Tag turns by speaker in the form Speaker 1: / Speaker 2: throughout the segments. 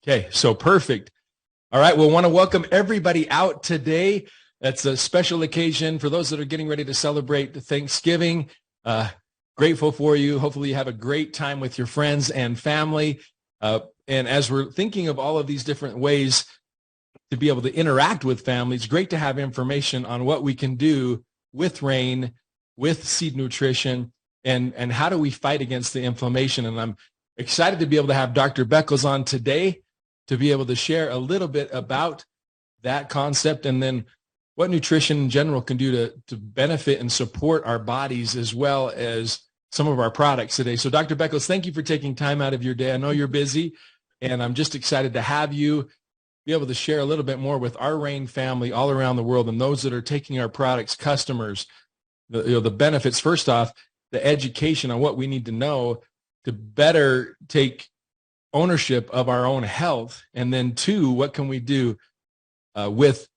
Speaker 1: Okay, so perfect. All right, we'll want to welcome everybody out today. That's a special occasion for those that are getting ready to celebrate Thanksgiving. Grateful for you. Hopefully you have a great time with your friends and family. And as we're thinking of all of these different ways to be able to interact with families, great to have information on what we can do with rain, with seed nutrition, and how do we fight against the inflammation. And I'm excited to be able to have Dr. Beckles on today to be able to share a little bit about that concept and then what nutrition in general can do to benefit and support our bodies as well as some of our products today. So Dr. Beckles, thank you for taking time out of your day. I know you're busy, and I'm just excited to have you be able to share a little bit more with our RAIN family all around the world and those that are taking our products, customers, the benefits. First off, the education on what we need to know to better take ownership of our own health. And then two, what can we do with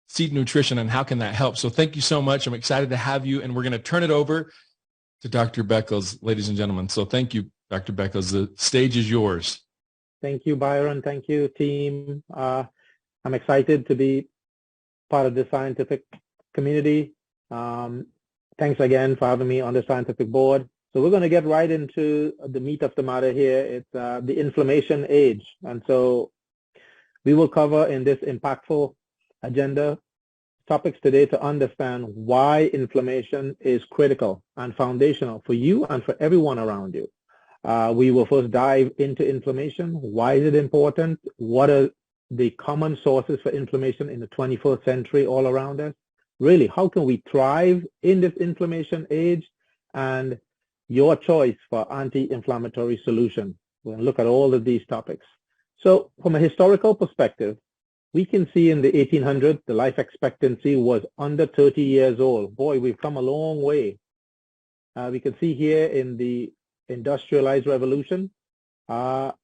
Speaker 1: seed nutrition and how can that help? So thank you so much. I'm excited to have you, and we're going to turn it over to Dr. Beckles, ladies and gentlemen. So thank you, Dr. Beckles. The stage is yours.
Speaker 2: Thank you, Byron. Thank you, team. I'm excited to be part of the scientific community. Thanks again for having me on the scientific board. So we're going to get right into the meat of the matter here. It's the inflammation age. And so we will cover in this impactful agenda topics today to understand why inflammation is critical and foundational for you and for everyone around you. We will first dive into inflammation. Why is it important? What are the common sources for inflammation in the 21st century all around us? Really, how can we thrive in this inflammation age? And your choice for anti-inflammatory solution. We're going to look at all of these topics. So from a historical perspective, we can see in the 1800s, the life expectancy was under 30 years old. Boy, we've come a long way. We can see here in the industrialized revolution, by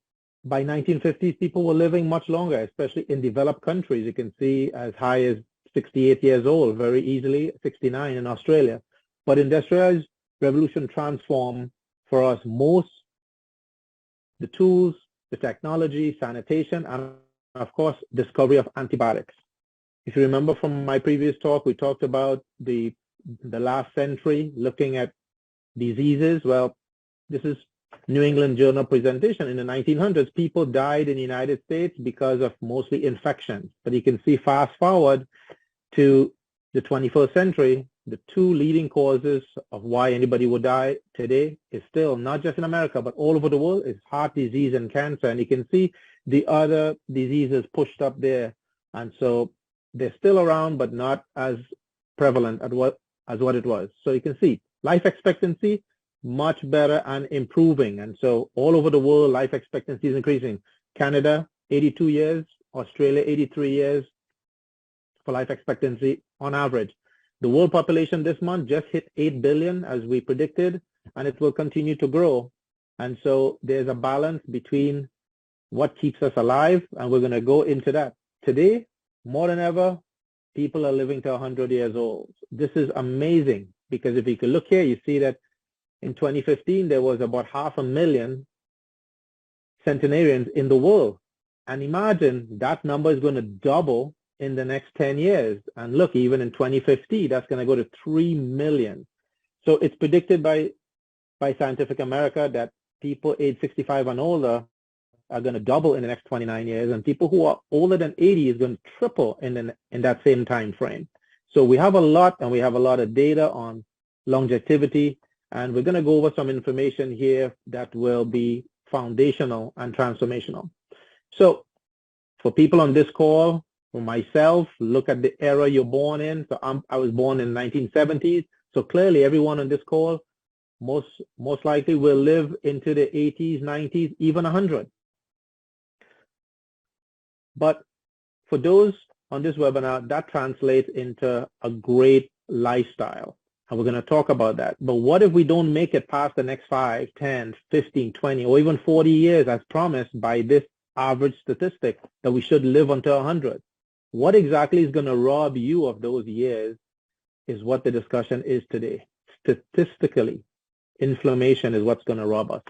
Speaker 2: 1950s, people were living much longer, especially in developed countries. You can see as high as 68 years old, very easily, 69 in Australia. But industrialized revolution transformed for us the tools, the technology, sanitation, and of course, discovery of antibiotics. If you remember from my previous talk, we talked about the last century looking at diseases. Well, this is New England Journal presentation. In the 1900s, people died in the United States because of mostly infections. But you can see fast forward to the 21st century, the two leading causes of why anybody would die today is still, not just in America, but all over the world, is heart disease and cancer. And you can see the other diseases pushed up there. And so they're still around, but not as prevalent as what it was. So you can see life expectancy, much better and improving. And so all over the world, life expectancy is increasing. Canada, 82 years, Australia, 83 years for life expectancy on average. The world population this month just hit 8 billion as we predicted, and it will continue to grow. And so there's a balance between what keeps us alive, and we're going to go into that. Today, more than ever, people are living to 100 years old. This is amazing because if you could look here, you see that in 2015, there was about 500,000 centenarians in the world. And imagine that number is going to double in the next 10 years. And look, even in 2050, that's going to go to 3 million. So it's predicted by Scientific America that people age 65 and older are going to double in the next 29 years, and people who are older than 80 is going to triple in that same time frame. So we have a lot, and we have a lot of data on longevity, and we're going to go over some information here that will be foundational and transformational. So for people on this call, for myself, look at the era you're born in. So I was born in the 1970s. So clearly everyone on this call most likely will live into the 80s, 90s, even 100. But for those on this webinar, that translates into a great lifestyle. And we're going to talk about that. But what if we don't make it past the next 5, 10, 15, 20, or even 40 years as promised by this average statistic that we should live until 100? What exactly is going to rob you of those years is what the discussion is today. Statistically, inflammation is what's going to rob us.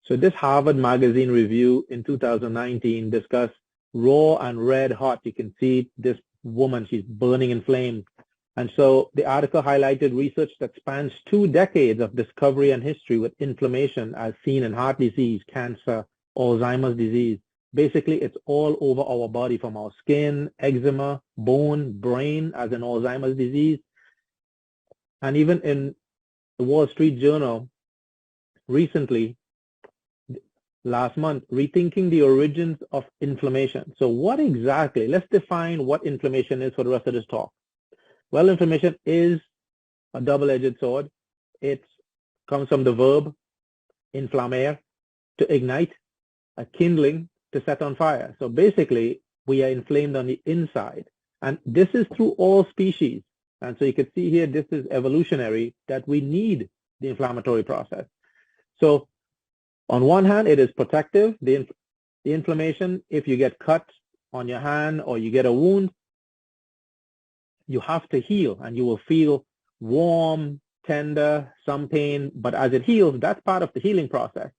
Speaker 2: So this Harvard Magazine review in 2019 discussed raw and red hot. You can see this woman, she's burning in flames. And so the article highlighted research that spans 2 decades of discovery and history with inflammation as seen in heart disease, cancer, Alzheimer's disease. Basically, it's all over our body, from our skin, eczema, bone, brain, as in Alzheimer's disease. And even in the Wall Street Journal recently, last month, rethinking the origins of inflammation. So what exactly, let's define what inflammation is for the rest of this talk. Well, inflammation is a double-edged sword. It comes from the verb inflammare, to ignite, a kindling, to set on fire. So basically, we are inflamed on the inside. And this is through all species. And so you can see here, this is evolutionary, that we need the inflammatory process. So on one hand, it is protective. The inflammation, if you get cut on your hand or you get a wound, you have to heal, and you will feel warm, tender, some pain, but as it heals, that's part of the healing process.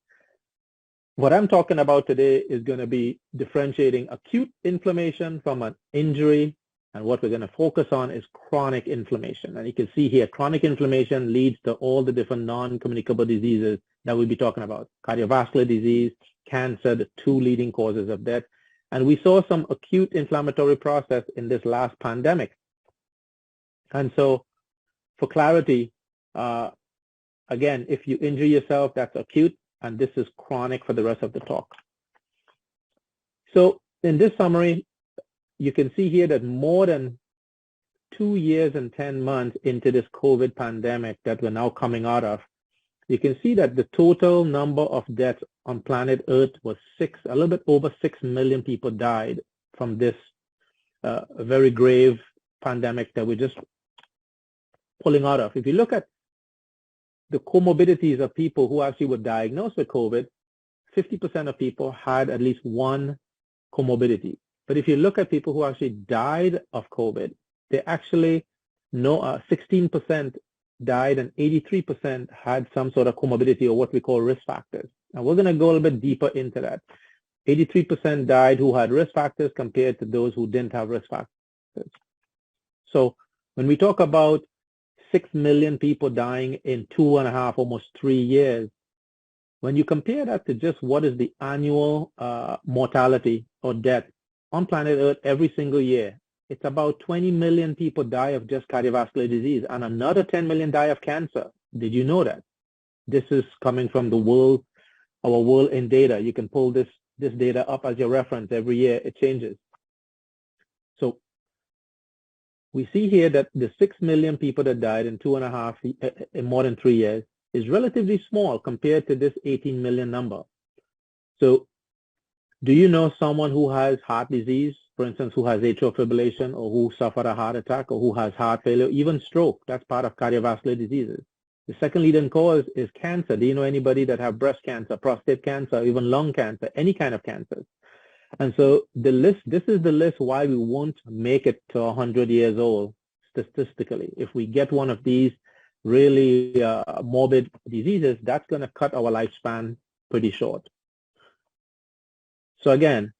Speaker 2: What I'm talking about today is going to be differentiating acute inflammation from an injury, and what we're going to focus on is chronic inflammation. And you can see here, chronic inflammation leads to all the different non-communicable diseases that we'll be talking about. Cardiovascular disease, cancer, the 2 leading causes of death. And we saw some acute inflammatory process in this last pandemic. And so for clarity, again, if you injure yourself, that's acute, and this is chronic for the rest of the talk. So in this summary, you can see here that more than 2 years and 10 months into this COVID pandemic that we're now coming out of, you can see that the total number of deaths on planet Earth was a little bit over 6 million people died from this very grave pandemic that we're just pulling out of. If you look at the comorbidities of people who actually were diagnosed with COVID, 50% of people had at least one comorbidity. But if you look at people who actually died of COVID, they actually 16% died and 83% had some sort of comorbidity or what we call risk factors. And we're going to go a little bit deeper into that. 83% died who had risk factors compared to those who didn't have risk factors. So when we talk about 6 million people dying in 2.5, almost 3 years, when you compare that to just what is the annual mortality or death on planet Earth every single year, it's about 20 million people die of just cardiovascular disease, and another 10 million die of cancer. Did you know that? This is coming from the world, our world in data. You can pull this data up as your reference every year. It changes. So we see here that the 6 million people that died in 2.5, in more than 3 years, is relatively small compared to this 18 million number. So do you know someone who has heart disease, for instance, who has atrial fibrillation, or who suffered a heart attack, or who has heart failure, even stroke? That's part of cardiovascular diseases. The second leading cause is cancer. Do you know anybody that have breast cancer, prostate cancer, even lung cancer, any kind of cancer? And so the list, this is the list why we won't make it to 100 years old statistically. If we get one of these really morbid diseases, that's going to cut our lifespan pretty short. So again,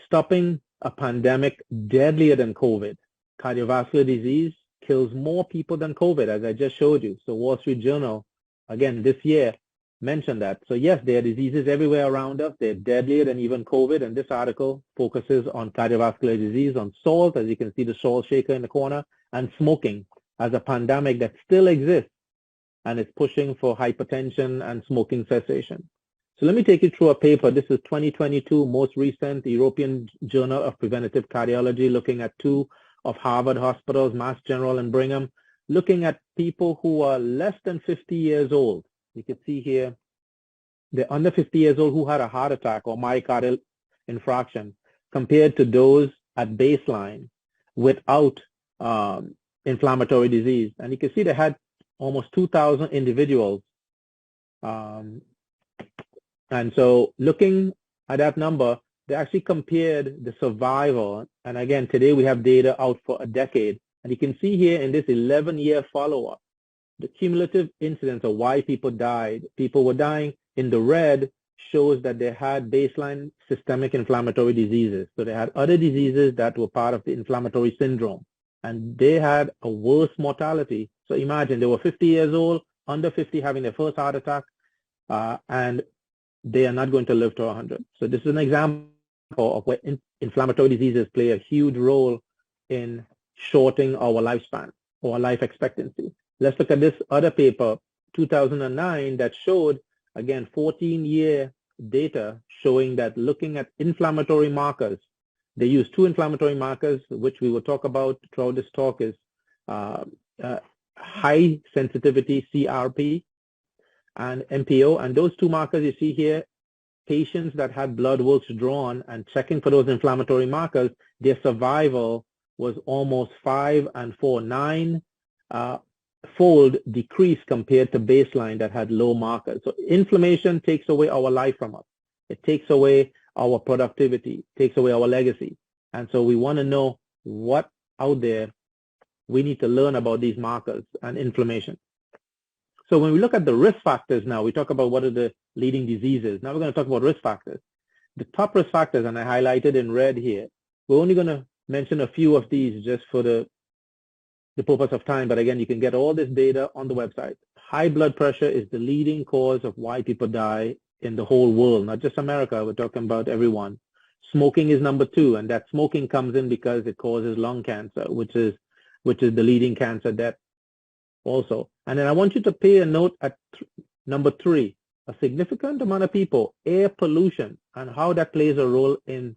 Speaker 2: stopping a pandemic deadlier than COVID. Cardiovascular disease kills more people than COVID, as I just showed you. So Wall Street Journal, again, this year, mentioned that. So yes, there are diseases everywhere around us. They're deadlier than even COVID, and this article focuses on cardiovascular disease, on salt, as you can see the salt shaker in the corner, and smoking as a pandemic that still exists, and it's pushing for hypertension and smoking cessation. So let me take you through a paper. This is 2022, most recent, the European Journal of Preventive Cardiology, looking at 2 of Harvard hospitals, Mass General and Brigham, looking at people who are less than 50 years old. You can see here, they're under 50 years old who had a heart attack or myocardial infarction compared to those at baseline without inflammatory disease. And you can see they had almost 2,000 individuals. And so looking at that number, they actually compared the survival. And again, today we have data out for a decade. And you can see here in this 11-year follow-up, the cumulative incidence of why people died. People were dying in the red shows that they had baseline systemic inflammatory diseases. So they had other diseases that were part of the inflammatory syndrome, and they had a worse mortality. So imagine they were 50 years old, under 50, having their first heart attack, and they are not going to live to 100. So this is an example of where inflammatory diseases play a huge role in shortening our lifespan or life expectancy. Let's look at this other paper, 2009, that showed, again, 14-year data showing that looking at inflammatory markers, they use two inflammatory markers, which we will talk about throughout this talk, is high sensitivity CRP and MPO. And those two markers you see here, patients that had blood works drawn and checking for those inflammatory markers, their survival was almost 5 and 4, 9-fold decrease compared to baseline that had low markers. So inflammation takes away our life from us. It takes away our productivity, takes away our legacy. And so we want to know what out there. We need to learn about these markers and inflammation. So when we look at the risk factors now, we talk about what are the leading diseases. Now we're going to talk about risk factors. The top risk factors, and I highlighted in red here, we're only going to mention a few of these just for the purpose of time. But again, you can get all this data on the website. High blood pressure is the leading cause of why people die in the whole world, not just America. We're talking about everyone. Smoking is number 2, and that smoking comes in because it causes lung cancer, which is the leading cancer death also. And then I want you to pay a note at number 3, a significant amount of people, air pollution, and how that plays a role in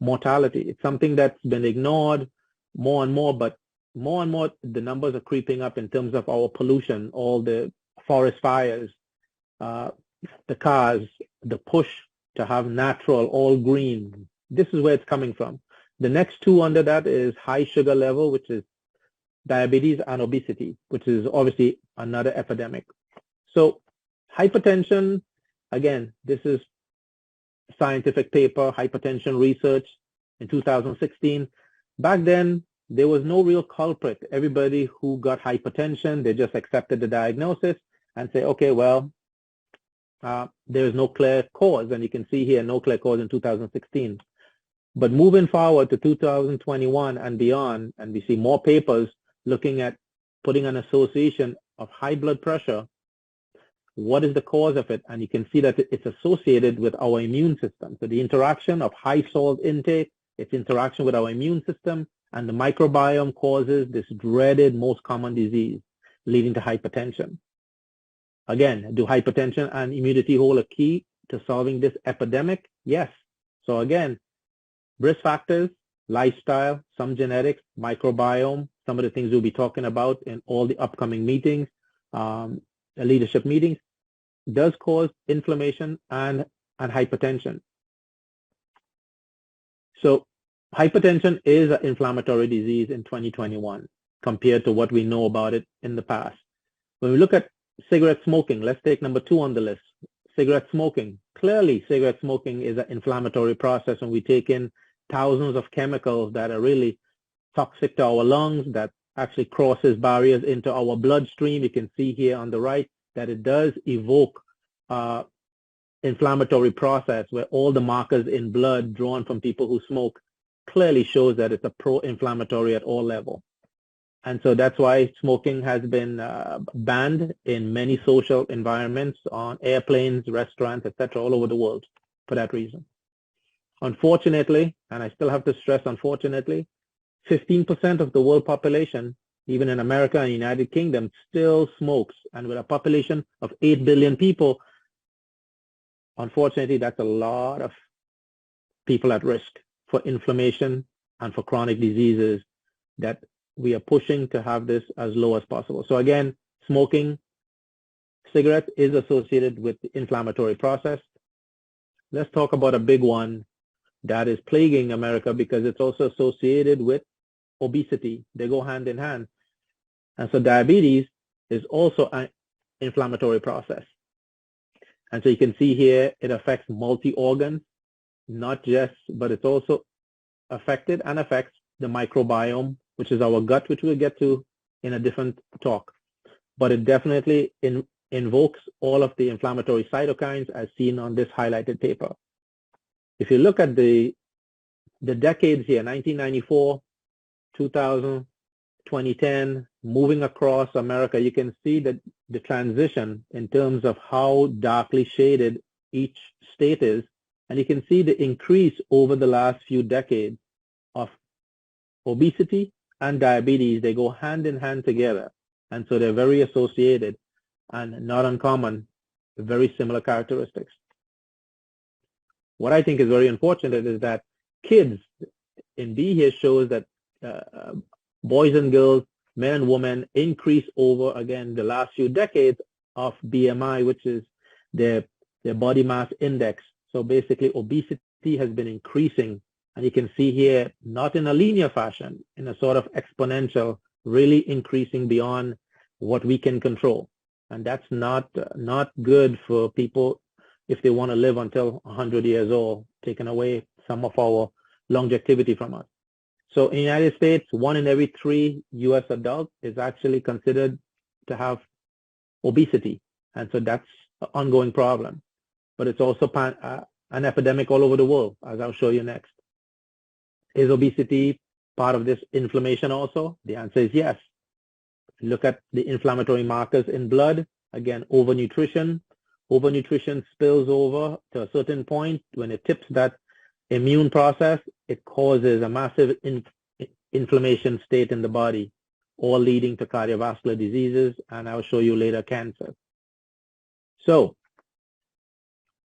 Speaker 2: mortality. It's something that's been ignored more and more, but more and more the numbers are creeping up in terms of our pollution, all the forest fires, the cars, the push to have natural, all green. This is where it's coming from. The next 2 under that is high sugar level, which is diabetes, and obesity, which is obviously another epidemic. So hypertension, again, this is scientific paper, hypertension research in 2016. Back then, there was no real culprit. Everybody who got hypertension, they just accepted the diagnosis and say, okay, well, there is no clear cause. And you can see here, no clear cause in 2016. But moving forward to 2021 and beyond, and we see more papers looking at putting an association of high blood pressure. What is the cause of it? And you can see that it's associated with our immune system. So the interaction of high salt intake, its interaction with our immune system, and the microbiome causes this dreaded, most common disease leading to hypertension. Again, do hypertension and immunity hold a key to solving this epidemic? Yes. So again, risk factors, lifestyle, some genetics, microbiome, some of the things we'll be talking about in all the upcoming meetings, leadership meetings, does cause inflammation and hypertension. So hypertension is an inflammatory disease in 2021 compared to what we know about it in the past. When we look at cigarette smoking, let's take number 2 on the list. Cigarette smoking. Clearly, cigarette smoking is an inflammatory process, and we take in thousands of chemicals that are really toxic to our lungs, that actually crosses barriers into our bloodstream. You can see here on the right that it does evoke inflammatory process where all the markers in blood drawn from people who smoke clearly shows that it's a pro-inflammatory at all levels. And so that's why smoking has been banned in many social environments, on airplanes, restaurants, etc., all over the world for that reason. Unfortunately, and I still have to stress unfortunately, 15% of the world population, even in America and United Kingdom, still smokes. And with a population of 8 billion people, unfortunately, that's a lot of people at risk for inflammation and for chronic diseases that we are pushing to have this as low as possible. So again, smoking, cigarettes is associated with the inflammatory process. Let's talk about a big one that is plaguing America because it's also associated with obesity. They go hand in hand. And so diabetes is also an inflammatory process. And so you can see here, it affects multi-organs, not just, but it's also affected and affects the microbiome, which is our gut, which we'll get to in a different talk. But it definitely invokes all of the inflammatory cytokines as seen on this highlighted paper. If you look at the decades here, 1994, 2000, 2010, moving across America, you can see that the transition in terms of how darkly shaded each state is, and you can see the increase over the last few decades of obesity and diabetes. They go hand in hand together, and so they're very associated and not uncommon, very similar characteristics. What I think is very unfortunate is that kids in B here shows that boys and girls, men and women increase over, again, the last few decades of BMI, which is their body mass index. So basically, obesity has been increasing. And you can see here, not in a linear fashion, in a sort of exponential, really increasing beyond what we can control. And that's not good for people if they want to live until 100 years old, taking away some of our longevity from us. So in the United States, 1 in every 3 U.S. adults is actually considered to have obesity. And so that's an ongoing problem. But it's also an epidemic all over the world, as I'll show you next. Is obesity part of this inflammation also? The answer is yes. Look at the inflammatory markers in blood. Again, overnutrition. Overnutrition spills over to a certain point. When it tips that immune process, it causes a massive inflammation state in the body, all leading to cardiovascular diseases, and I'll show you later cancer. So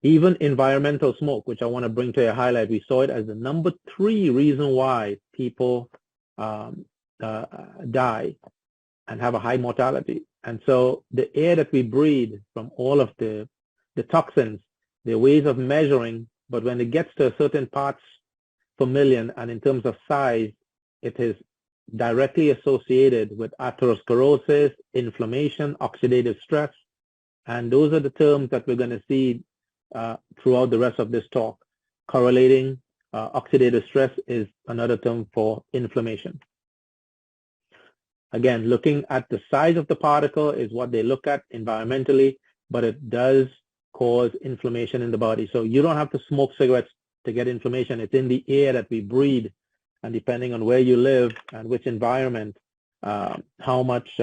Speaker 2: even environmental smoke, which I want to bring to a highlight, we saw it as the number 3 reason why people die and have a high mortality. And so the air that we breathe from all of the toxins, there are ways of measuring, but when it gets to a certain parts per million, and in terms of size, it is directly associated with atherosclerosis, inflammation, oxidative stress, and those are the terms that we're going to see throughout the rest of this talk. Correlating oxidative stress is another term for inflammation. Again, looking at the size of the particle is what they look at environmentally, but it does cause inflammation in the body. So you don't have to smoke cigarettes to get inflammation. It's in the air that we breathe, and depending on where you live and which environment, how much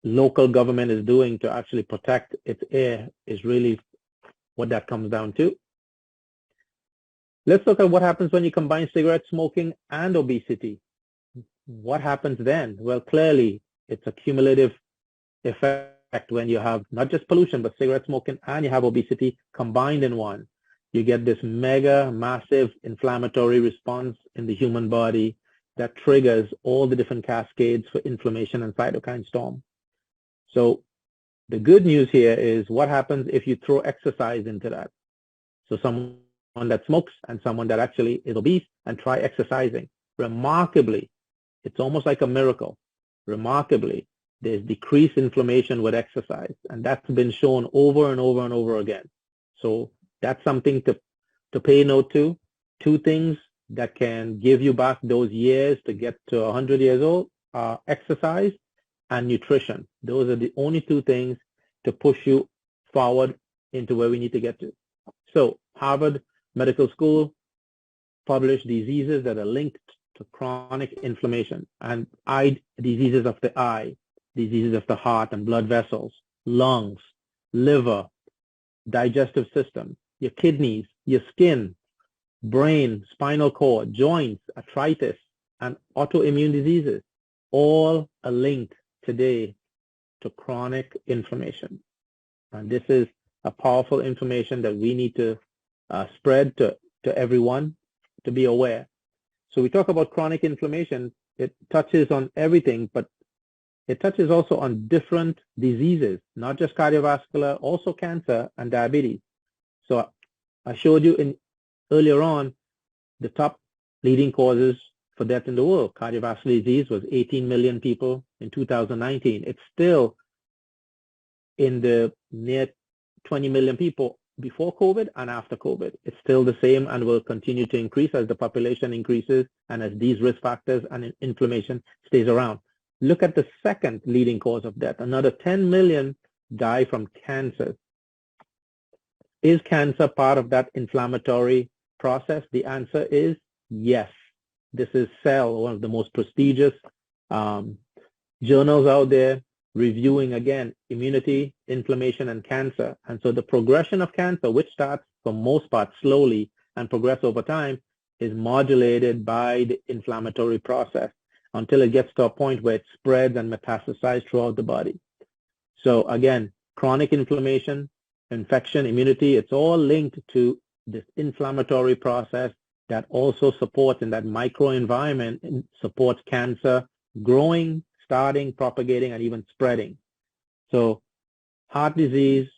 Speaker 2: local government is doing to actually protect its air is really what that comes down to. Let's look at what happens when you combine cigarette smoking and obesity. What happens then? Well, clearly, it's a cumulative effect when you have not just pollution, but cigarette smoking and you have obesity combined in one. You get this mega, massive inflammatory response in the human body that triggers all the different cascades for inflammation and cytokine storm. So the good news here is what happens if you throw exercise into that. So someone that smokes and someone that actually is obese and try exercising. Remarkably, it's almost like a miracle. Remarkably, there's decreased inflammation with exercise, and that's been shown over and over and over again. So that's something to pay note to. 2 things that can give you back those years to get to 100 years old are exercise and nutrition. Those are the only 2 things to push you forward into where we need to get to. So Harvard Medical School published diseases that are linked to chronic inflammation and eye diseases of the eye, diseases of the heart and blood vessels, lungs, liver, digestive system, your kidneys, your skin, brain, spinal cord, joints, arthritis, and autoimmune diseases, all are linked today to chronic inflammation. And this is a powerful information that we need to spread to everyone to be aware. So we talk about chronic inflammation, it touches on everything, but it touches also on different diseases, not just cardiovascular, also cancer and diabetes. So I showed you earlier on the top leading causes for death in the world. Cardiovascular disease was 18 million people in 2019. It's still in the near 20 million people before COVID and after COVID. It's still the same and will continue to increase as the population increases and as these risk factors and inflammation stays around. Look at the second leading cause of death. Another 10 million die from cancer. Is cancer part of that inflammatory process? The answer is yes. This is Cell, one of the most prestigious journals out there, reviewing, again, immunity, inflammation, and cancer. And so the progression of cancer, which starts for most part slowly and progress over time, is modulated by the inflammatory process until it gets to a point where it spreads and metastasizes throughout the body. So again, chronic inflammation, infection, immunity, it's all linked to this inflammatory process that also supports in that microenvironment and supports cancer growing, starting, propagating, and even spreading. So heart disease,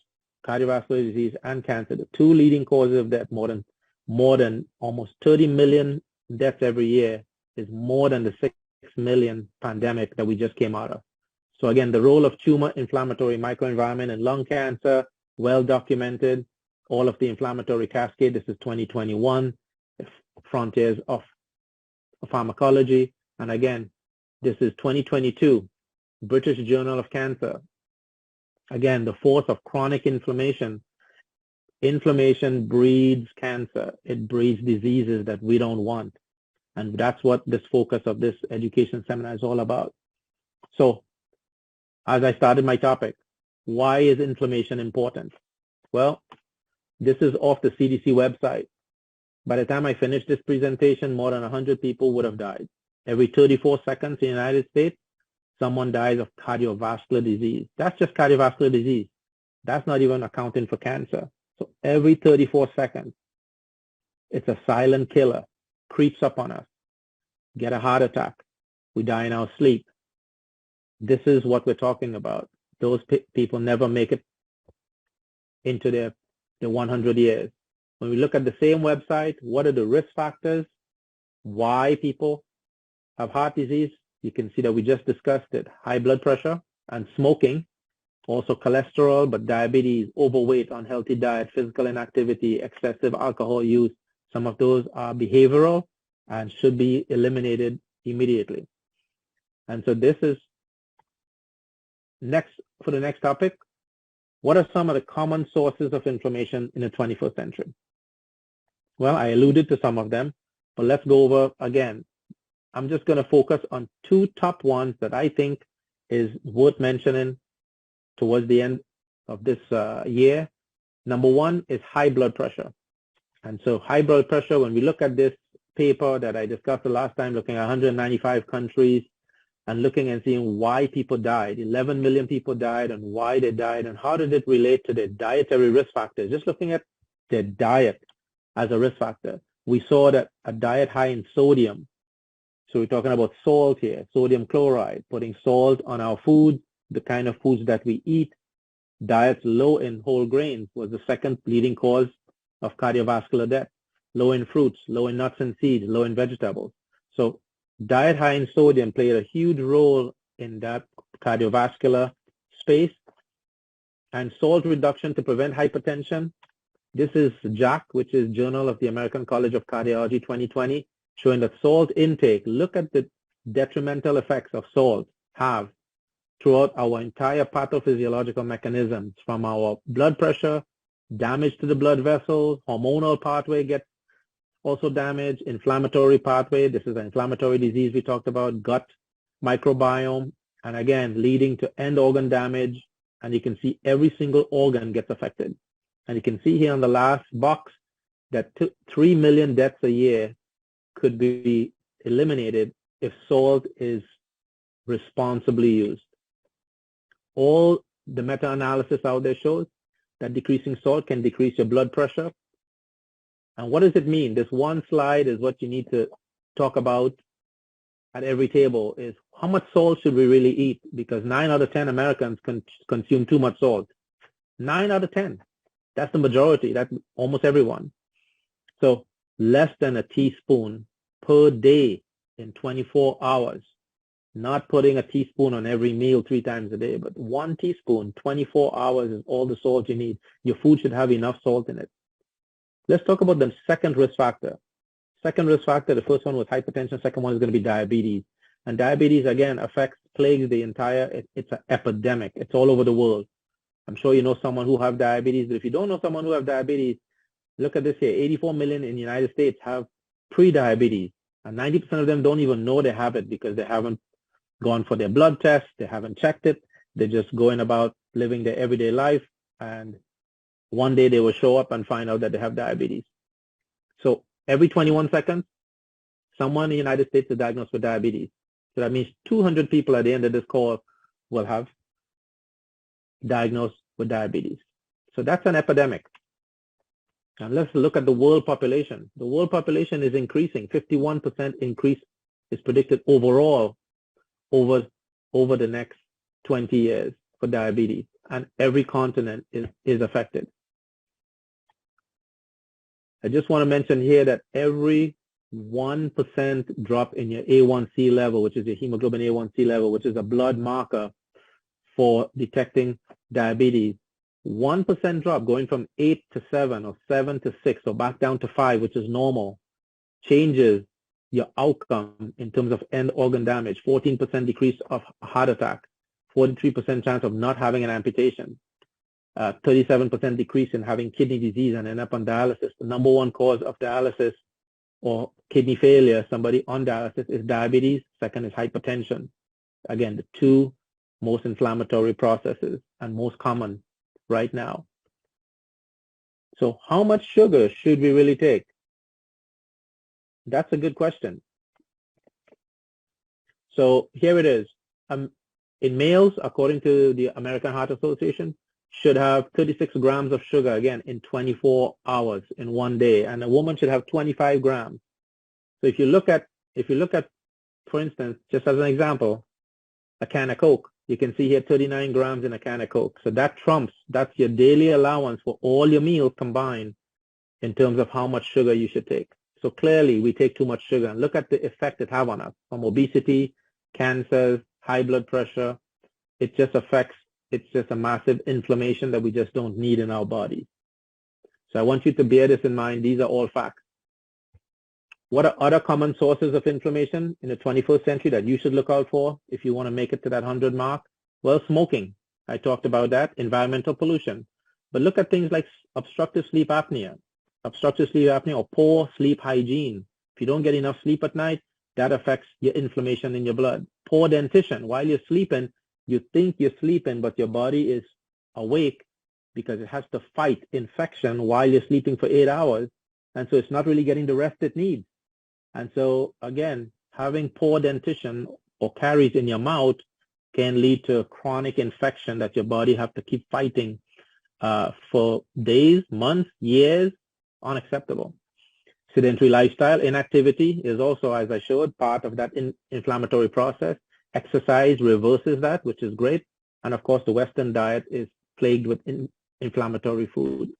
Speaker 2: cardiovascular disease, and cancer, the two leading causes of death, more than almost 30 million deaths every year, is more than the 6 million pandemic that we just came out of. So again, the role of tumor inflammatory microenvironment in lung cancer, well documented, all of the inflammatory cascade. This is 2021, Frontiers of Pharmacology. And again, this is 2022, British Journal of Cancer. Again, the force of chronic inflammation. Inflammation breeds cancer. It breeds diseases that we don't want. And that's what this focus of this education seminar is all about. So, as I started my topic, why is inflammation important? Well, this is off the CDC website. By the time I finished this presentation, more than 100 people would have died. Every 34 seconds in the United States, someone dies of cardiovascular disease. That's just cardiovascular disease. That's not even accounting for cancer. So every 34 seconds, it's a silent killer, creeps up on us, get a heart attack, we die in our sleep. This is what we're talking about. Those people never make it into their 100 years. When we look at the same website, what are the risk factors? Why people have heart disease? You can see that we just discussed it. High blood pressure and smoking, also cholesterol, but diabetes, overweight, unhealthy diet, physical inactivity, excessive alcohol use. Some of those are behavioral and should be eliminated immediately. And so this is next for the next topic. What are some of the common sources of inflammation in the 21st century? Well, I alluded to some of them, but let's go over again. I'm just going to focus on two top ones that I think is worth mentioning towards the end of this year. Number one is high blood pressure. And so high blood pressure, when we look at this paper that I discussed the last time, looking at 195 countries and looking and seeing why people died. 11 million people died and why they died and how did it relate to their dietary risk factors. Just looking at their diet as a risk factor, we saw that a diet high in sodium, so we're talking about salt here, sodium chloride, putting salt on our food, the kind of foods that we eat. Diets low in whole grains was the second leading cause of cardiovascular death. Low in fruits, low in nuts and seeds, low in vegetables. So diet high in sodium played a huge role in that cardiovascular space. And salt reduction to prevent hypertension. This is JACC, which is Journal of the American College of Cardiology 2020, showing that salt intake, look at the detrimental effects of salt have throughout our entire pathophysiological mechanisms, from our blood pressure, damage to the blood vessels, hormonal pathway gets also damaged, inflammatory pathway, this is an inflammatory disease we talked about, gut microbiome, and again, leading to end organ damage, and you can see every single organ gets affected. And you can see here on the last box that 3 million deaths a year could be eliminated if salt is responsibly used. All the meta-analysis out there shows that decreasing salt can decrease your blood pressure. And what does it mean? This one slide is what you need to talk about at every table, is how much salt should we really eat? Because 9 out of 10 Americans consume too much salt. 9 out of 10. That's the majority. That's almost everyone. So less than a teaspoon per day in 24 hours. Not putting a teaspoon on every meal 3 times a day, but 1 teaspoon, 24 hours is all the salt you need. Your food should have enough salt in it. Let's talk about the second risk factor. Second risk factor, the first one was hypertension, second one is going to be diabetes. And diabetes, again, affects plagues the entire, it's an epidemic. It's all over the world. I'm sure you know someone who have diabetes, but if you don't know someone who have diabetes, look at this here. 84 million in the United States have pre-diabetes, and 90% of them don't even know they have it because they haven't gone for their blood test, they haven't checked it, they're just going about living their everyday life, and one day they will show up and find out that they have diabetes. So every 21 seconds, someone in the United States is diagnosed with diabetes. So that means 200 people at the end of this call will have diagnosed with diabetes. So that's an epidemic. And let's look at the world population. The world population is increasing. 51% increase is predicted overall over the next 20 years for diabetes. And every continent is affected. I just want to mention here that every 1% drop in your A1C level, which is your hemoglobin A1C level, which is a blood marker for detecting diabetes, 1% drop going from 8 to 7 or 7 to 6 or back down to 5, which is normal, changes your outcome in terms of end organ damage. 14% decrease of heart attack, 43% chance of not having an amputation, 37% decrease in having kidney disease and end up on dialysis. The number one cause of dialysis or kidney failure, somebody on dialysis, is diabetes. Second is hypertension. Again, the two most inflammatory processes and most common right now. So how much sugar should we really take? That's a good question. So here it is. In males, according to the American Heart Association, should have 36 grams of sugar, again, in 24 hours in one day, and a woman should have 25 grams. So if you look at, for instance, just as an example, a can of Coke, you can see here 39 grams in a can of Coke. So that trumps, that's your daily allowance for all your meals combined in terms of how much sugar you should take. So clearly we take too much sugar, and look at the effect it has on us, from obesity, cancers, high blood pressure. It just affects, it's just a massive inflammation that we just don't need in our bodies. So I want you to bear this in mind. These are all facts. What are other common sources of inflammation in the 21st century that you should look out for if you want to make it to that 100 mark? Well, smoking. I talked about that. Environmental pollution. But look at things like obstructive sleep apnea. Obstructive sleep apnea or poor sleep hygiene. If you don't get enough sleep at night, that affects your inflammation in your blood. Poor dentition. While you're sleeping, you think you're sleeping, but your body is awake because it has to fight infection while you're sleeping for 8 hours. And so it's not really getting the rest it needs. And so, again, having poor dentition or caries in your mouth can lead to chronic infection that your body have to keep fighting for days, months, years. Unacceptable. Sedentary lifestyle, inactivity is also, as I showed, part of that inflammatory process. Exercise reverses that, which is great. And of course, the Western diet is plagued with inflammatory food.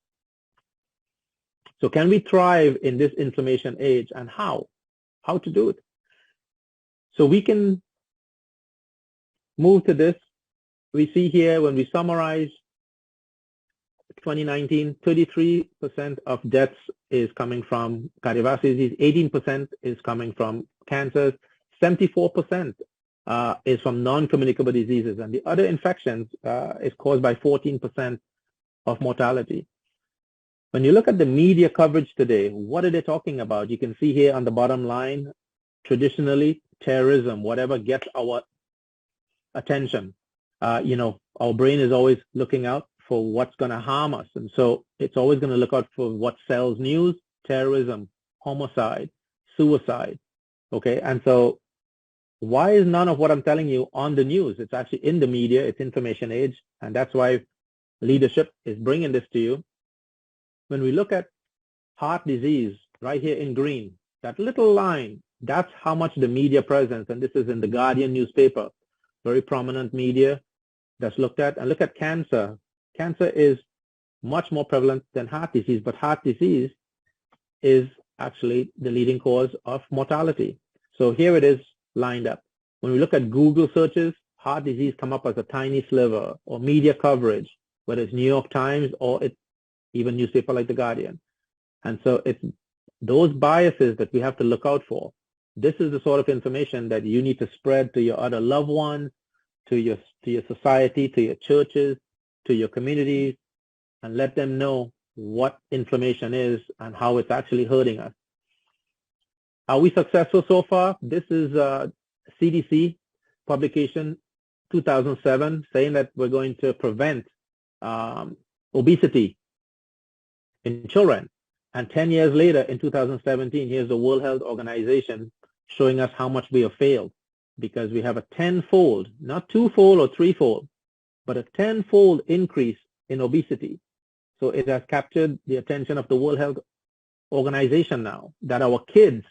Speaker 2: So can we thrive in this inflammation age, and how? How to do it? So we can move to this. We see here when we summarize 2019, 33% of deaths is coming from cardiovascular disease, 18% is coming from cancers, 74% is from non-communicable diseases, and the other infections is caused by 14% of mortality. When you look at the media coverage today, what are they talking about? You can see here on the bottom line, traditionally, terrorism, whatever gets our attention. Our brain is always looking out for what's going to harm us. And so it's always going to look out for what sells news, terrorism, homicide, suicide. Okay, and so why is none of what I'm telling you on the news? It's actually in the media, it's information age, and that's why leadership is bringing this to you. When we look at heart disease, right here in green, that little line, that's how much the media presence, and this is in the Guardian newspaper, very prominent media that's looked at. And look at cancer. Cancer is much more prevalent than heart disease, but heart disease is actually the leading cause of mortality. So here it is lined up. When we look at Google searches, heart disease come up as a tiny sliver, or media coverage, whether it's New York Times or it's even newspaper like the Guardian. And so it's those biases that we have to look out for. This is the sort of information that you need to spread to your other loved ones, to your society, to your churches, to your communities, and let them know what inflammation is and how it's actually hurting us. Are we successful so far? This is CDC publication 2007 saying that we're going to prevent obesity in children. And 10 years later, in 2017, here's the World Health Organization showing us how much we have failed, because we have a tenfold, not twofold or threefold, but a tenfold increase in obesity. So it has captured the attention of the World Health Organization now that our kids,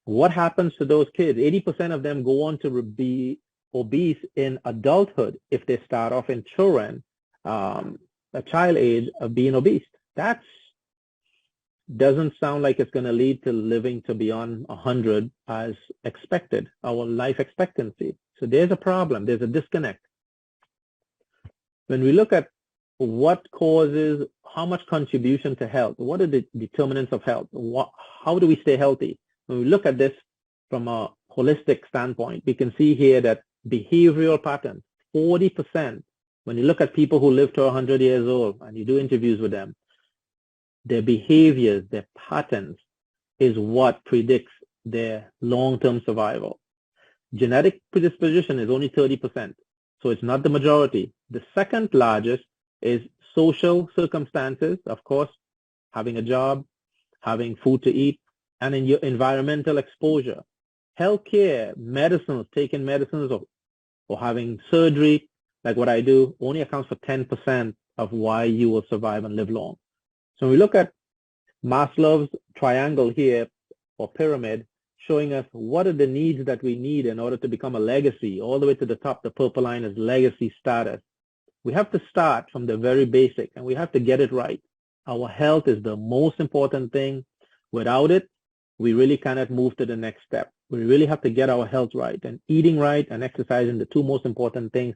Speaker 2: what happens to those kids? 80% of them go on to be obese in adulthood if they start off in children, a child age of being obese. That doesn't sound like it's going to lead to living to beyond 100 as expected, our life expectancy. So there's a problem. There's a disconnect. When we look at what causes, how much contribution to health, what are the determinants of health? How do we stay healthy? When we look at this from a holistic standpoint, we can see here that behavioral patterns, 40%, when you look at people who live to 100 years old and you do interviews with them, their behaviors, their patterns is what predicts their long-term survival. Genetic predisposition is only 30%, so it's not the majority. The second largest is social circumstances, of course, having a job, having food to eat, and in your environmental exposure. Healthcare, medicines, taking medicines or having surgery, like what I do, only accounts for 10% of why you will survive and live long. So we look at Maslow's triangle here, or pyramid, showing us what are the needs that we need in order to become a legacy. All the way to the top, the purple line is legacy status. We have to start from the very basic, and we have to get it right. Our health is the most important thing. Without it, we really cannot move to the next step. We really have to get our health right, and eating right and exercising, the two most important things,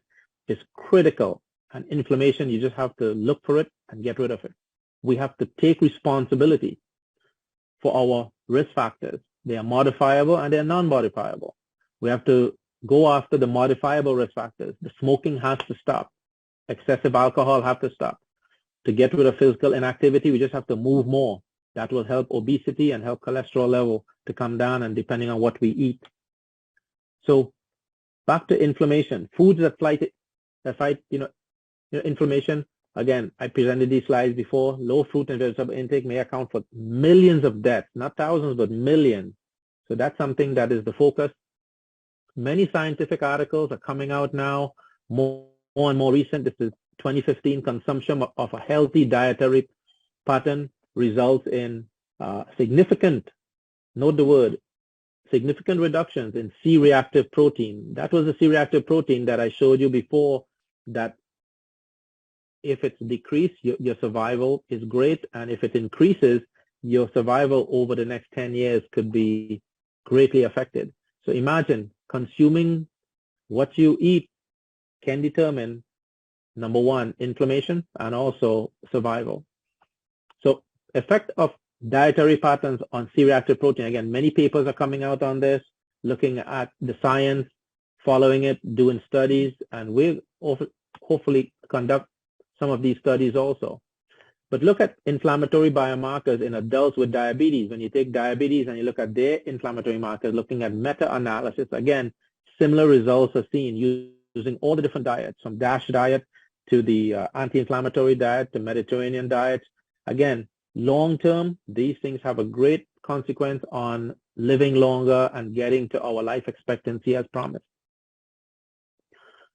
Speaker 2: is critical. And inflammation, you just have to look for it and get rid of it. We have to take responsibility for our risk factors. They are modifiable and they are non-modifiable. We have to go after the modifiable risk factors. The smoking has to stop. Excessive alcohol has to stop. To get rid of physical inactivity, we just have to move more. That will help obesity and help cholesterol level to come down, and depending on what we eat. So back to inflammation. Foods that fight inflammation. Again, I presented these slides before. Low fruit and vegetable intake may account for millions of deaths, not thousands, but millions. So that's something that is the focus. Many scientific articles are coming out now, more and more recent. This is 2015. Consumption of a healthy dietary pattern results in significant, note the word, significant reductions in C-reactive protein. That was the C-reactive protein that I showed you before, that if it's decreased, your survival is great, and if it increases, your survival over the next 10 years could be greatly affected. So imagine consuming what you eat can determine, number one, inflammation and also survival. So effect of dietary patterns on C-reactive protein. Again, many papers are coming out on this, looking at the science, following it, doing studies, and we'll hopefully conduct some of these studies also. But look at inflammatory biomarkers in adults with diabetes. When you take diabetes and you look at their inflammatory markers, looking at meta-analysis, again, similar results are seen using all the different diets, from DASH diet to the anti-inflammatory diet to Mediterranean diets. Again, long-term, these things have a great consequence on living longer and getting to our life expectancy as promised.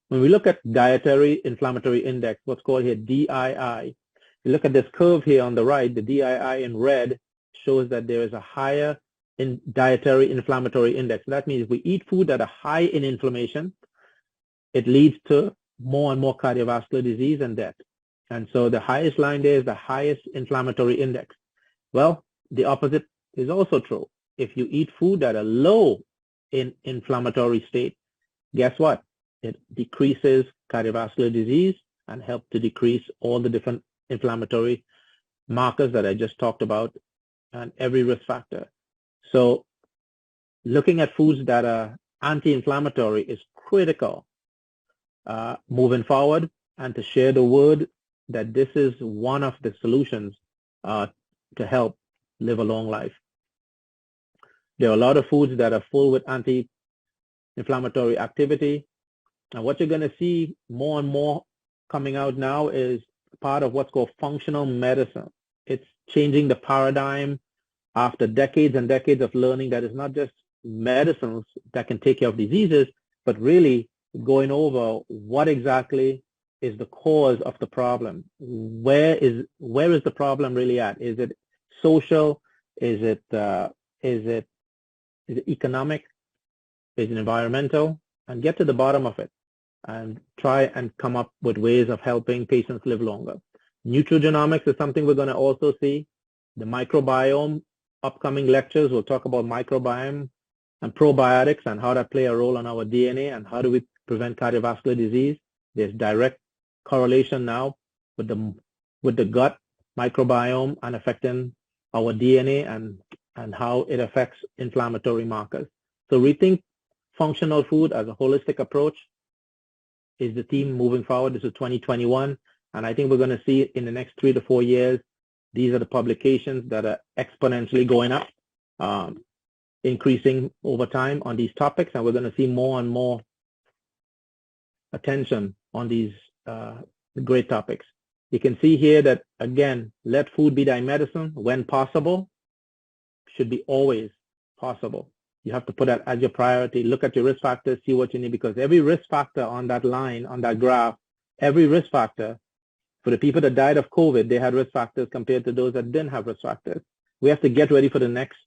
Speaker 2: When we look at dietary inflammatory index, what's called here DII, you look at this curve here on the right, the DII in red shows that there is a higher in dietary inflammatory index. That means if we eat food that are high in inflammation, it leads to more and more cardiovascular disease and death. And so the highest line there is the highest inflammatory index. Well, the opposite is also true. If you eat food that are low in inflammatory state, guess what? It decreases cardiovascular disease and helps to decrease all the different inflammatory markers that I just talked about and every risk factor. So looking at foods that are anti-inflammatory is critical. moving forward, and to share the word that this is one of the solutions to help live a long life. There are a lot of foods that are full with anti-inflammatory activity. And what you're going to see more and more coming out now is part of what's called functional medicine. It's changing the paradigm after decades and decades of learning that it's not just medicines that can take care of diseases, but really going over what exactly is the cause of the problem. Where is the problem really at? Is it social? Is it economic? Is it environmental? And get to the bottom of it and try and come up with ways of helping patients live longer. Nutrigenomics is something we're going to also see. The microbiome, upcoming lectures, we'll talk about microbiome and probiotics and how that play a role on our DNA and how do we prevent cardiovascular disease. There's direct correlation now with the gut microbiome and affecting our DNA and how it affects inflammatory markers. So rethink functional food as a holistic approach is the theme moving forward. This is 2021, and I think we're going to see in the next 3 to 4 years, these are the publications that are exponentially going up, increasing over time on these topics, and we're going to see more and more attention on these great topics. You can see here that, again, let food be thy medicine when possible, should be always possible. You have to put that as your priority. Look at your risk factors, see what you need, because every risk factor on that line, on that graph, every risk factor, for the people that died of COVID, they had risk factors compared to those that didn't have risk factors. We have to get ready for the next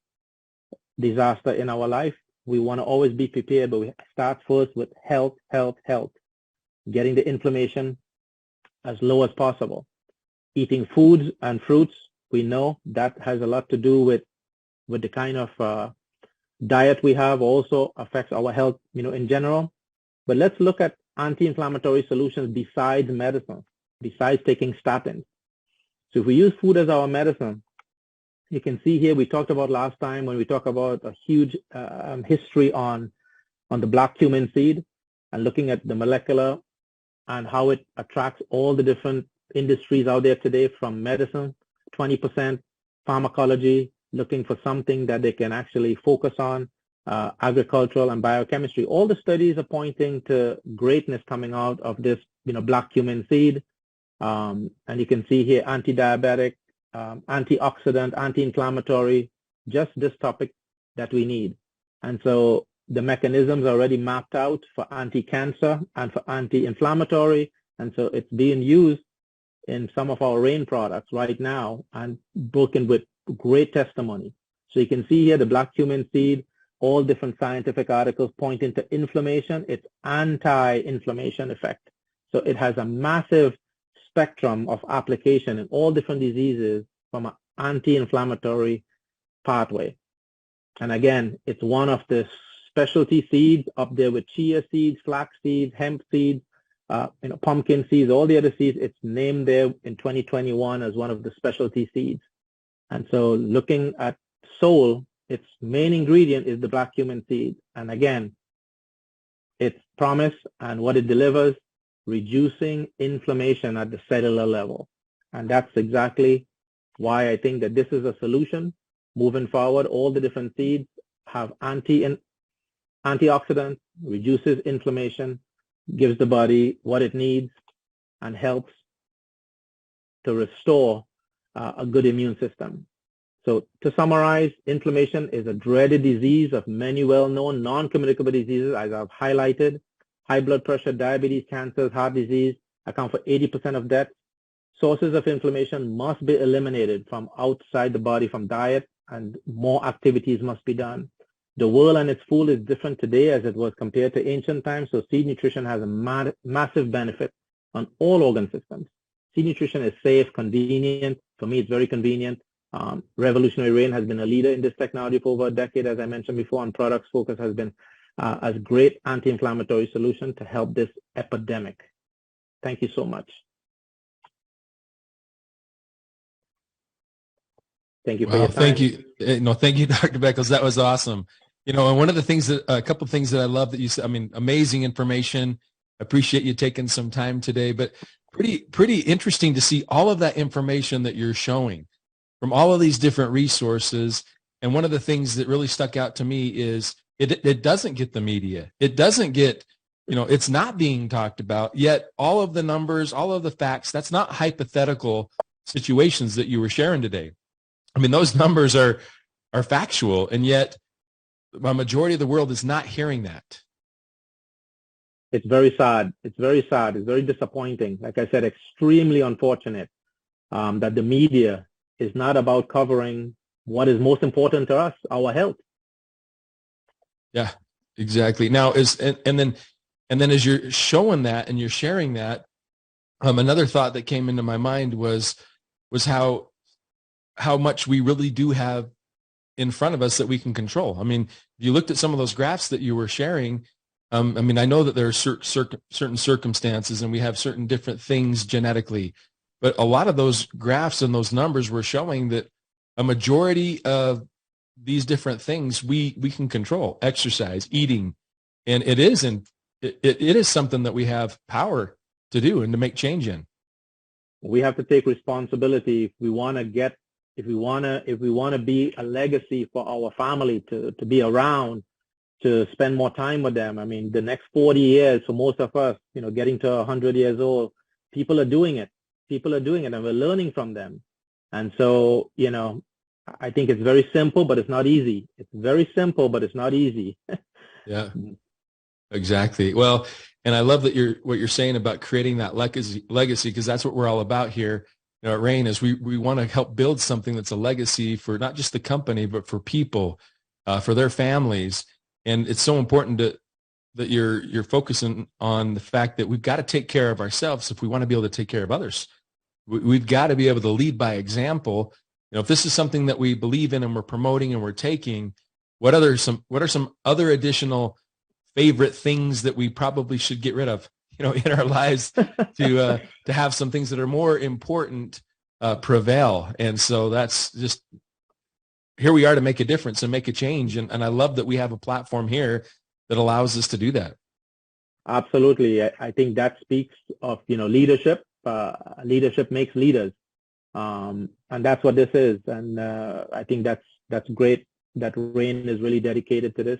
Speaker 2: disaster in our life. We want to always be prepared, but we start first with health, health, health. Getting the inflammation as low as possible. Eating foods and fruits, we know that has a lot to do with the kind of diet we have, also affects our health, in general. But let's look at anti-inflammatory solutions besides medicine, besides taking statins. So if we use food as our medicine, you can see here, we talked about last time when we talk about a huge history on the black cumin seed and looking at the molecular and how it attracts all the different industries out there today, from medicine, 20%, pharmacology, looking for something that they can actually focus on, agricultural and biochemistry. All the studies are pointing to greatness coming out of this, black cumin seed. And you can see here, anti-diabetic, antioxidant, anti-inflammatory, just this topic that we need. And so the mechanisms are already mapped out for anti-cancer and for anti-inflammatory. And so it's being used in some of our rain products right now and broken with great testimony. So you can see here the black cumin seed, all different scientific articles pointing to inflammation, its anti-inflammation effect. So it has a massive spectrum of application in all different diseases from an anti-inflammatory pathway. And again, it's one of the specialty seeds up there with chia seeds, flax seeds, hemp seeds, pumpkin seeds, all the other seeds. It's named there in 2021 as one of the specialty seeds. And so looking at Soul, its main ingredient is the black cumin seed. And again, its promise and what it delivers, reducing inflammation at the cellular level. And that's exactly why I think that this is a solution. Moving forward, all the different seeds have antioxidants, reduces inflammation, gives the body what it needs, and helps to restore a good immune system. So to summarize, inflammation is a dreaded disease of many well-known non-communicable diseases, as I've highlighted. High blood pressure, diabetes, cancers, heart disease account for 80% of deaths. Sources of inflammation must be eliminated from outside the body, from diet, and more activities must be done. The world and its food is different today as it was compared to ancient times, so seed nutrition has a massive benefit on all organ systems. Seed nutrition is safe, convenient. For me, it's very convenient. Revolutionary Rain has been a leader in this technology for over a decade, as I mentioned before, and products focus has been a great anti-inflammatory solution to help this epidemic. Thank you so much. Thank you for your time.
Speaker 1: Thank you. Thank you, Dr. Beckles. That was awesome. And one of the things a couple of things that I love that you said, amazing information. appreciate you taking some time today, but pretty interesting to see all of that information that you're showing from all of these different resources. And one of the things that really stuck out to me is it doesn't get the media. It doesn't get, it's not being talked about, yet all of the numbers, all of the facts, that's not hypothetical situations that you were sharing today. I mean, those numbers are factual, and yet a majority of the world is not hearing that.
Speaker 2: It's very sad. It's very sad. It's very disappointing. Like I said, extremely unfortunate that the media is not about covering what is most important to us, our health.
Speaker 1: Yeah, exactly. Now and then as you're showing that and you're sharing that, another thought that came into my mind was how much we really do have in front of us that we can control. I mean, if you looked at some of those graphs that you were sharing, I mean, I know that there are certain circumstances and we have certain different things genetically, but a lot of those graphs and those numbers were showing that a majority of these different things we can control: exercise, eating, and it is something that we have power to do and to make change in.
Speaker 2: We have to take responsibility if we want to be a legacy for our family to be around, to spend more time with them. I mean, the next 40 years for most of us, getting to 100 years old, people are doing it. People are doing it, and we're learning from them. And so, I think it's very simple, but it's not easy. It's very simple, but it's not easy.
Speaker 1: Yeah, exactly. Well, and I love that what you're saying about creating that legacy, because that's what we're all about here. At Rain, is we want to help build something that's a legacy for not just the company, but for people, for their families. And it's so important that you're focusing on the fact that we've got to take care of ourselves if we want to be able to take care of others. We've got to be able to lead by example. If this is something that we believe in and we're promoting and we're taking, what are some other additional favorite things that we probably should get rid of, in our lives to have some things that are more important prevail. And so that's just, here we are to make a difference and make a change. And I love that we have a platform here that allows us to do that.
Speaker 2: Absolutely. I think that speaks of, leadership. Leadership makes leaders. And that's what this is. And I think that's great that Rain is really dedicated to this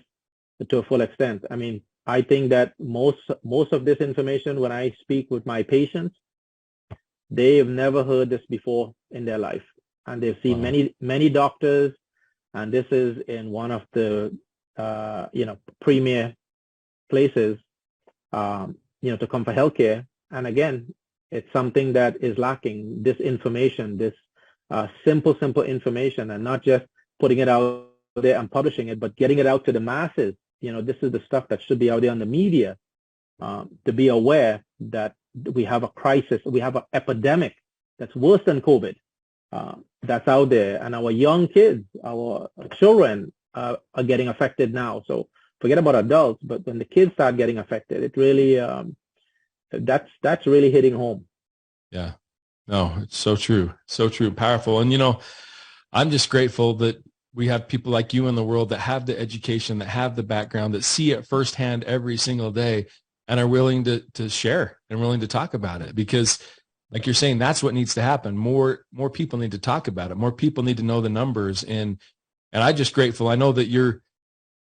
Speaker 2: to a full extent. I mean, I think that most of this information, when I speak with my patients, they have never heard this before in their life. And they've seen many doctors, and this is in one of the, premier places, to come for healthcare. And again, it's something that is lacking, this information, this simple information, and not just putting it out there and publishing it, but getting it out to the masses. This is the stuff that should be out there on the media, to be aware that we have a crisis, we have an epidemic that's worse than COVID, that's out there. And our young kids, our children are getting affected now. So forget about adults, but when the kids start getting affected, it really, that's really hitting home.
Speaker 1: Yeah, no, it's so true. So true. Powerful. And, I'm just grateful that we have people like you in the world that have the education, that have the background, that see it firsthand every single day and are willing to share and willing to talk about it. Because like you're saying, that's what needs to happen. More people need to talk about it. More people need to know the numbers. And I'm just grateful. I know that you're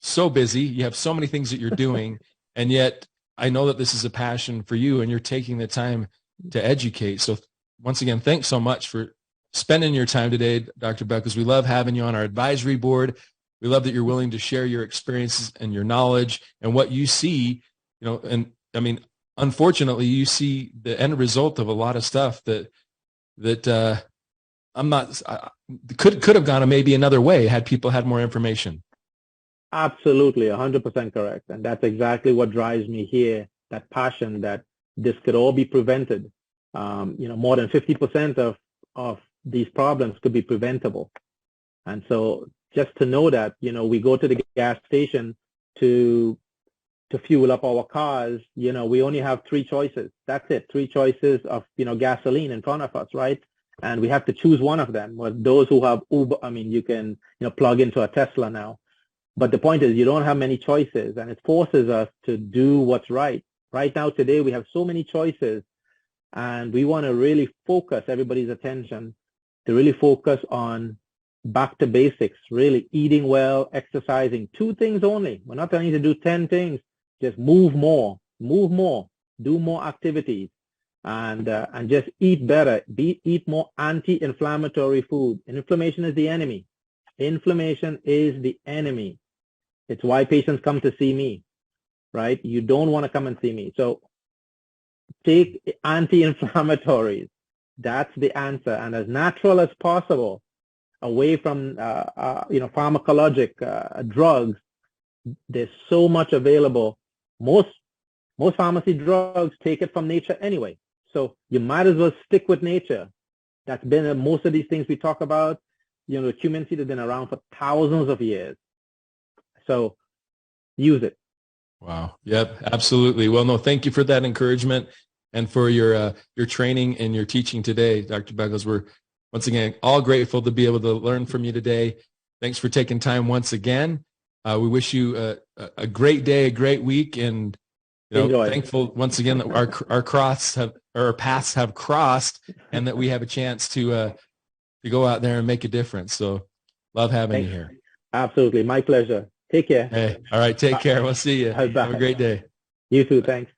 Speaker 1: so busy. You have so many things that you're doing. And yet I know that this is a passion for you and you're taking the time to educate. So once again, thanks so much for spending your time today, Dr. Beckles. We love having you on our advisory board. We love that you're willing to share your experiences and your knowledge and what you see, and I mean, unfortunately, you see the end result of a lot of stuff that could have gone maybe another way had people had more information.
Speaker 2: Absolutely, 100% correct. And that's exactly what drives me here, that passion that this could all be prevented. More than 50% of these problems could be preventable. And so just to know that, we go to the gas station to fuel up our cars, we only have three choices. That's it, three choices of, gasoline in front of us, right? And we have to choose one of them. Well, those who have Uber, you can, plug into a Tesla now. But the point is, you don't have many choices, and it forces us to do what's right. Right now, today, we have so many choices, and we want to really focus everybody's attention to really focus on back to basics, really eating well, exercising. 2 things only. We're not telling you to do 10 things. Just move more, do more activities, and just eat better. Eat more anti-inflammatory food. Inflammation is the enemy. Inflammation is the enemy. It's why patients come to see me, right? You don't want to come and see me. So take anti-inflammatories. That's the answer. And as natural as possible, away from pharmacologic drugs. There's so much available. Most pharmacy drugs take it from nature anyway. So you might as well stick with nature. That's been most of these things we talk about. Cumin seed has been around for thousands of years. So use it.
Speaker 1: Wow. Yep. Absolutely. Well, no, thank you for that encouragement and for your training and your teaching today, Dr. Beckles. We're once again all grateful to be able to learn from you today. Thanks for taking time once again. We wish you a great day, a great week, and thankful once again that our paths have crossed, and that we have a chance to go out there and make a difference. So, love having you here.
Speaker 2: Absolutely, my pleasure. Take care.
Speaker 1: Hey, all right, take care. We'll see you. Have a great day.
Speaker 2: You too. Thanks.